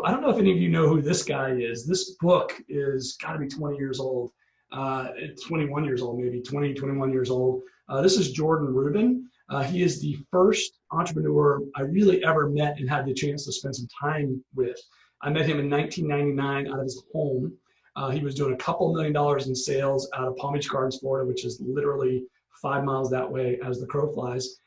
I don't know if any of you know who this guy is. This book is got to be 20 years old. 21 years old, maybe 20, 21 years old. This is Jordan Rubin. He is the first entrepreneur I really ever met and had the chance to spend some time with. I met him in 1999 out of his home. He was doing a couple $1 million in sales out of Palm Beach Gardens, Florida, which is literally 5 miles that way as the crow flies.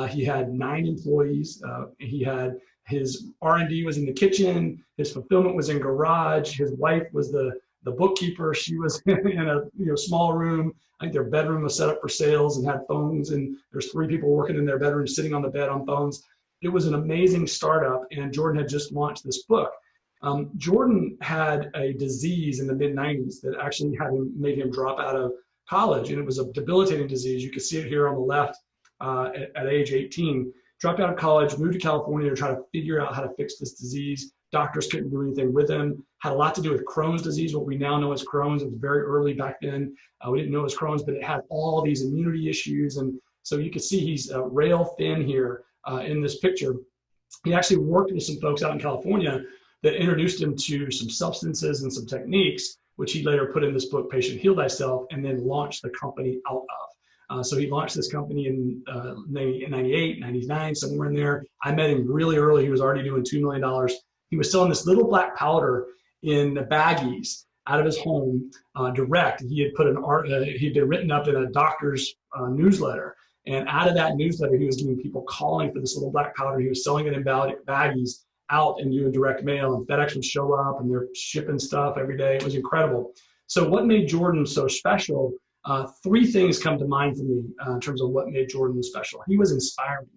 He had 9 employees. He had his R&D was in the kitchen. His fulfillment was in garage. His wife was the bookkeeper. She was in a small room. I think their bedroom was set up for sales and had phones, and there's 3 people working in their bedroom sitting on the bed on phones. It was an amazing startup, and Jordan had just launched this book. Jordan had a disease in the mid-90s that actually made him drop out of college, and it was a debilitating disease. You can see it here on the left. At age 18, dropped out of college, moved to California to try to figure out how to fix this disease. Doctors couldn't do anything with him. Had a lot to do with Crohn's disease, what we now know as Crohn's. It was very early back then. We didn't know it was Crohn's, but it had all these immunity issues. And so you can see he's rail thin here in this picture. He actually worked with some folks out in California that introduced him to some substances and some techniques, which he later put in this book, Patient Heal Thyself, and then launched the company out of. So he launched this company in 98, 99, somewhere in there. I met him really early. He was already doing $2 million. He was selling this little black powder in the baggies out of his home direct. He had put he'd been written up in a doctor's newsletter. And out of that newsletter, he was getting people calling for this little black powder. He was selling it in baggies out and doing direct mail, and FedEx would show up and they're shipping stuff every day. It was incredible. So what made Jordan so special? 3 things come to mind for me in terms of what made Jordan special. He was inspiring.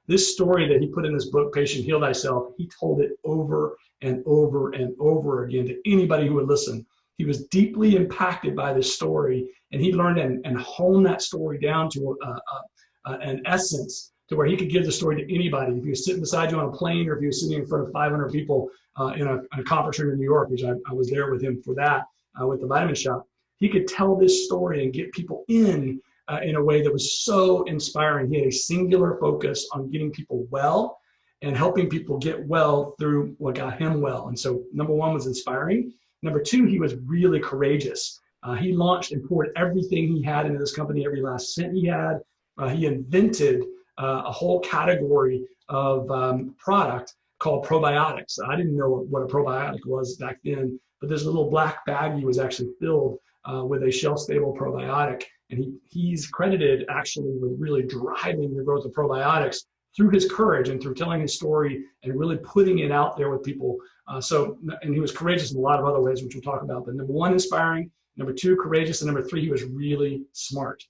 This story that he put in this book, Patient Heal Thyself, he told it over and over and over again to anybody who would listen. He was deeply impacted by this story, and he learned and honed that story down to an essence to where he could give the story to anybody. If he was sitting beside you on a plane, or if he was sitting in front of 500 people in a conference room in New York, which I was there with him for that, with the Vitamin Shop. He could tell this story and get people in a way that was so inspiring. He had a singular focus on getting people well and helping people get well through what got him well. And so number 1 was inspiring. Number 2, he was really courageous. He launched and poured everything he had into this company, every last cent he had. He invented a whole category of product called probiotics. I didn't know what a probiotic was back then, but this little black baggie was actually filled with a shelf-stable probiotic. And he's credited actually with really driving the growth of probiotics through his courage and through telling his story and really putting it out there with people. And he was courageous in a lot of other ways, which we'll talk about. But number 1, inspiring. Number 2, courageous. And number 3, he was really smart.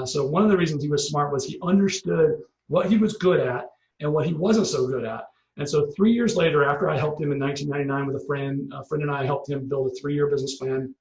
So one of the reasons he was smart was he understood what he was good at and what he wasn't so good at. And so 3 years later, after I helped him in 1999 with a friend and I helped him build a 3-year business plan,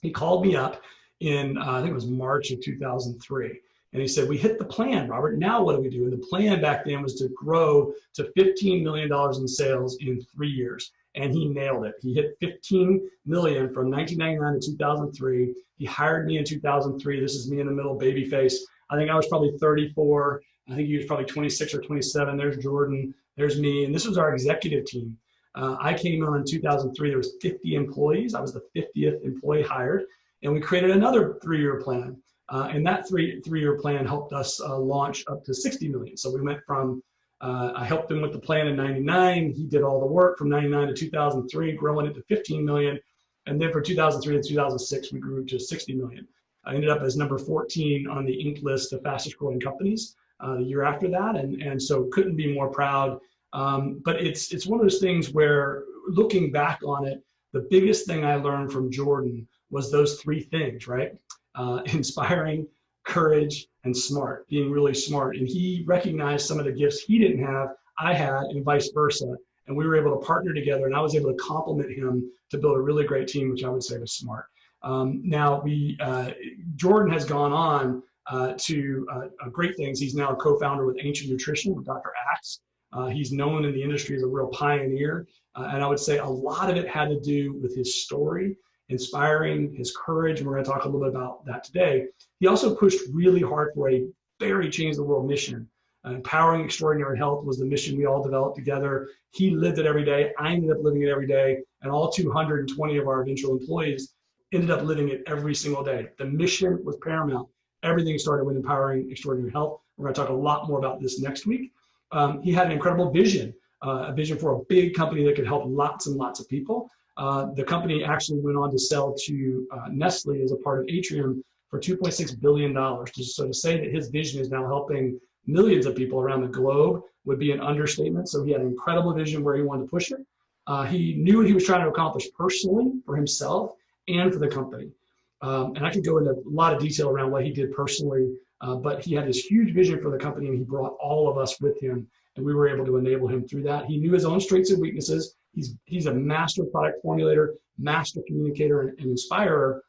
he called me up in, I think it was March of 2003. And he said, we hit the plan, Robert. Now what do we do? And the plan back then was to grow to $15 million in sales in 3 years. And he nailed it. He hit 15 million from 1999 to 2003. He hired me in 2003. This is me in the middle, baby face. I think I was probably 34. I think he was probably 26 or 27. There's Jordan. There's me. And this was our executive team. I came on in 2003. There was 50 employees. I was the 50th employee hired. And we created another 3-year plan. And that three-year plan helped us launch up to 60 million. So we went from, I helped him with the plan in 99. He did all the work from 99 to 2003, growing it to 15 million. And then from 2003 to 2006, we grew to 60 million. I ended up as number 14 on the Inc. list of fastest growing companies the year after that. And so couldn't be more proud. But it's one of those things where looking back on it, the biggest thing I learned from Jordan was those 3 things, right? Inspiring, courage, and smart, being really smart. And he recognized some of the gifts he didn't have, I had, and vice versa. And we were able to partner together, and I was able to complement him to build a really great team, which I would say was smart. Now, Jordan has gone on to great things. He's now a co-founder with Ancient Nutrition with Dr. Axe. He's known in the industry as a real pioneer. And I would say a lot of it had to do with his story, inspiring, his courage, and we're going to talk a little bit about that today. He also pushed really hard for a very change the world mission. Empowering extraordinary health was the mission we all developed together. He lived it every day. I ended up living it every day. And all 220 of our eventual employees ended up living it every single day. The mission was paramount. Everything started with empowering extraordinary health. We're going to talk a lot more about this next week. He had an incredible vision, a vision for a big company that could help lots and lots of people. The company actually went on to sell to Nestle as a part of Atrium for $2.6 billion. So to say that his vision is now helping millions of people around the globe would be an understatement. So he had an incredible vision where he wanted to push it. He knew what he was trying to accomplish personally for himself and for the company. And I could go into a lot of detail around what he did personally, but he had this huge vision for the company, and he brought all of us with him, and we were able to enable him through that. He knew his own strengths and weaknesses. He's a master product formulator, master communicator, and inspirer,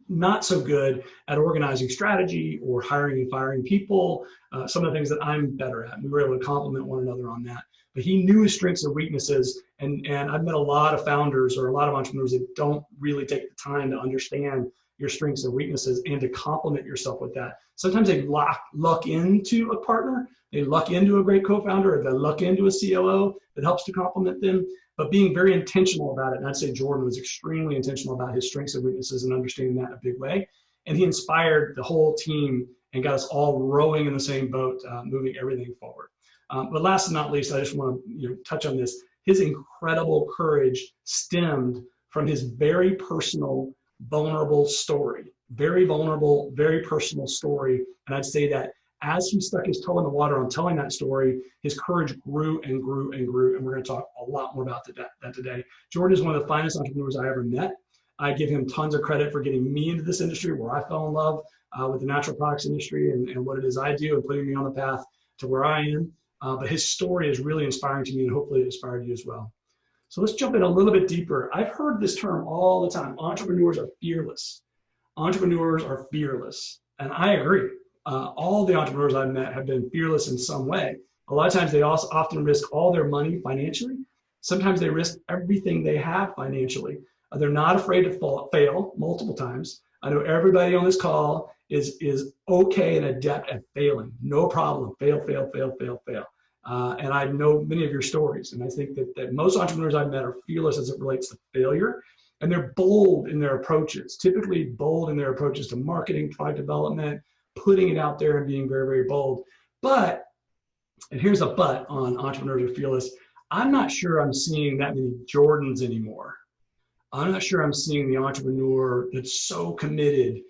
not so good at organizing strategy or hiring and firing people, some of the things that I'm better at. We were able to complement one another on that. But he knew his strengths and weaknesses, and I've met a lot of founders or a lot of entrepreneurs that don't really take the time to understand your strengths and weaknesses and to complement yourself with that. Sometimes they luck into a partner, they luck into a great co-founder, or they luck into a COO that helps to complement them, but being very intentional about it. And I'd say Jordan was extremely intentional about his strengths and weaknesses and understanding that in a big way. And he inspired the whole team and got us all rowing in the same boat, moving everything forward. But last but not least, I just want to touch on this. His incredible courage stemmed from his very personal, vulnerable story. Very vulnerable, very personal story. And I'd say that as he stuck his toe in the water on telling that story, his courage grew and grew and grew. And we're going to talk a lot more about that today. Jordan is one of the finest entrepreneurs I ever met. I give him tons of credit for getting me into this industry where I fell in love with the natural products industry and what it is I do and putting me on the path to where I am. But his story is really inspiring to me, and hopefully it inspired you as well. So let's jump in a little bit deeper. I've heard this term all the time. Entrepreneurs are fearless. Entrepreneurs are fearless. And I agree. All the entrepreneurs I've met have been fearless in some way. A lot of times they also often risk all their money financially. Sometimes they risk everything they have financially. They're not afraid to fail multiple times. I know everybody on this call is okay and adept at failing. No problem. Fail, fail, fail, fail, fail. And I know many of your stories. And I think that most entrepreneurs I've met are fearless as it relates to failure. And they're bold in their approaches, typically bold in their approaches to marketing, product development, putting it out there and being very, very bold. But, and here's a but on entrepreneurs are fearless, I'm not sure I'm seeing that many Jordans anymore. I'm not sure I'm seeing the entrepreneur that's so committed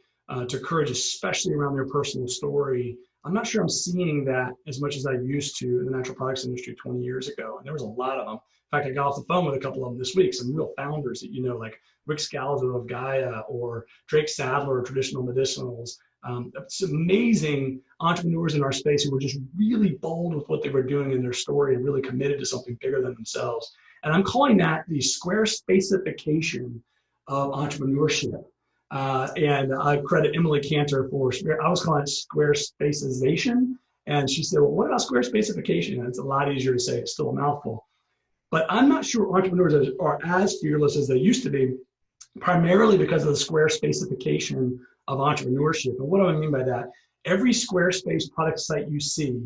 to courage, especially around their personal story. I'm not sure I'm seeing that as much as I used to in the natural products industry 20 years ago. And there was a lot of them. In fact, I got off the phone with a couple of them this week, some real founders that you know, like Rick Scalzo of Gaia or Drake Sadler of Traditional Medicinals. Some amazing entrepreneurs in our space who were just really bold with what they were doing in their story and really committed to something bigger than themselves. And I'm calling that the SquareSpace-ification of entrepreneurship. And I credit Emily Cantor for, I was calling it SquareSpaceization. And she said, well, what about SquareSpace-ification? And it's a lot easier to say, it's still a mouthful. But I'm not sure entrepreneurs are as fearless as they used to be, primarily because of the SquareSpace-ification of entrepreneurship. And what do I mean by that? Every Squarespace product site you see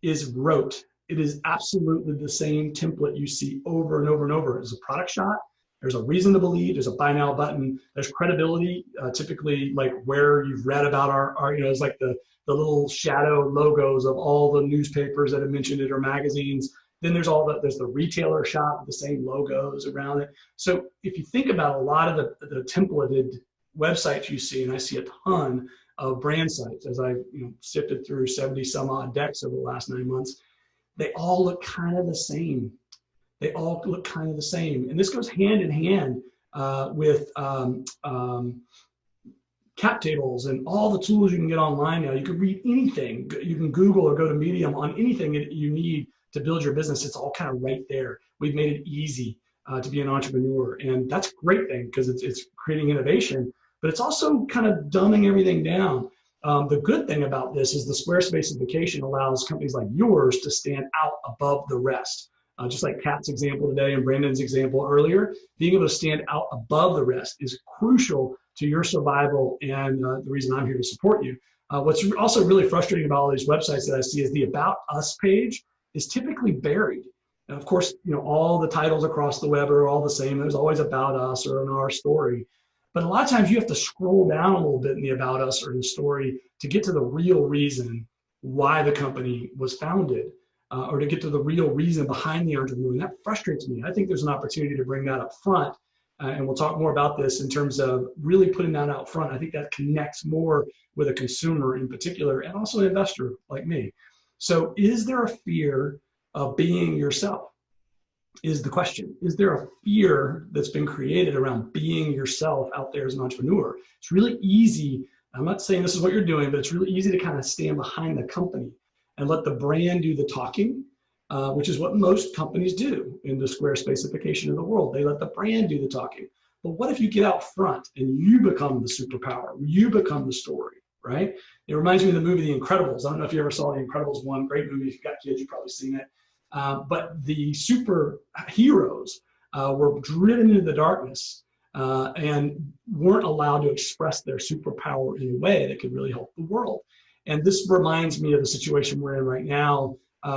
is rote. It is absolutely the same template you see over and over and over. There's a product shot. There's a reason to believe. There's a buy now button. There's credibility, typically like where you've read about our it's like the little shadow logos of all the newspapers that have mentioned it or magazines. Then there's the retailer shop with the same logos around it. So if you think about a lot of the templated websites you see, and I see a ton of brand sites as I've sifted through 70 some odd decks over the last 9 months, they all look kind of the same. They all look kind of the same. And this goes hand in hand with cap tables and all the tools you can get online now. You can read anything. You can Google or go to Medium on anything that you need to build your business. It's all kind of right there. We've made it easy to be an entrepreneur. And that's a great thing because it's creating innovation, but it's also kind of dumbing everything down. The good thing about this is the Squarespace-ification allows companies like yours to stand out above the rest. Just like Kat's example today and Brandon's example earlier, being able to stand out above the rest is crucial to your survival and the reason I'm here to support you. What's also really frustrating about all these websites that I see is the About Us page is typically buried. And of course, all the titles across the web are all the same. There's always About Us or an Our Story. But a lot of times you have to scroll down a little bit in the About Us or in the story to get to the real reason why the company was founded, or to get to the real reason behind the entrepreneur. And that frustrates me. I think there's an opportunity to bring that up front. And we'll talk more about this in terms of really putting that out front. I think that connects more with a consumer in particular, and also an investor like me. So is there a fear of being yourself? Is the question. Is there a fear that's been created around being yourself out there as an entrepreneur? It's really easy. I'm not saying this is what you're doing, but it's really easy to kind of stand behind the company and let the brand do the talking, which is what most companies do in the SquareSpace-ification of the world. They let the brand do the talking. But what if you get out front and you become the superpower? You become the story, right? It reminds me of the movie The Incredibles. I don't know if you ever saw The Incredibles 1. Great movie. If you've got kids, you've probably seen it. But the superheroes were driven into the darkness and weren't allowed to express their superpower in a way that could really help the world. And this reminds me of the situation we're in right now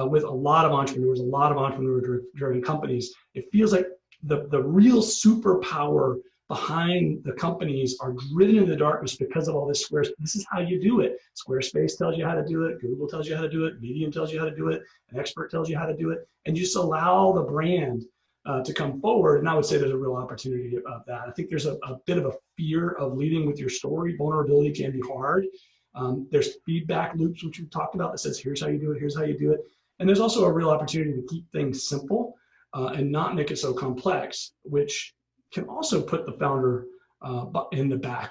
with a lot of entrepreneurs, a lot of entrepreneur-driven companies. It feels like the real superpower behind the companies are driven into the darkness because of all this Squarespace. This is how you do it. Squarespace tells you how to do it. Google tells you how to do it. Medium tells you how to do it. An expert tells you how to do it. And you just allow the brand to come forward. And I would say there's a real opportunity of that. I think there's a bit of a fear of leading with your story. Vulnerability can be hard. There's feedback loops, which we've talked about, that says, here's how you do it, here's how you do it. And there's also a real opportunity to keep things simple and not make it so complex, which can also put the founder in the back.